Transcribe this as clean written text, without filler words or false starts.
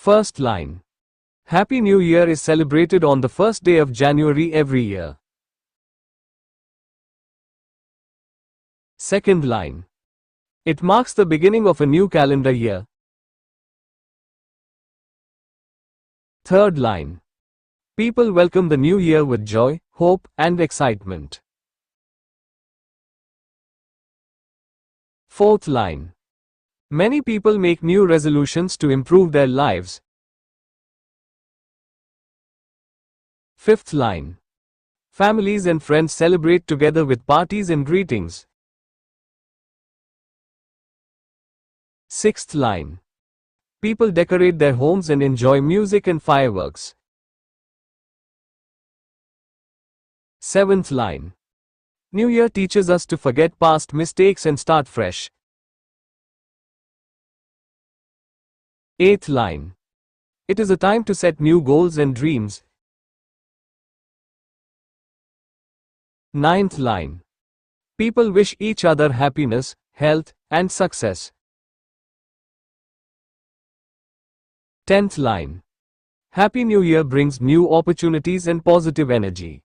First line. Happy New Year is celebrated on the first day of January every year. Second line. It marks the beginning of a new calendar year. Third line. People welcome the new year with joy, hope, and excitement. Fourth line. Many people make new resolutions to improve their lives. Fifth line. Families and friends celebrate together with parties and greetings. Sixth line. People decorate their homes and enjoy music and fireworks. Seventh line. New Year teaches us to forget past mistakes and start fresh. Eighth line. It is a time to set new goals and dreams. Ninth line. People wish each other happiness, health, and success. 10th line. Happy New Year brings new opportunities and positive energy.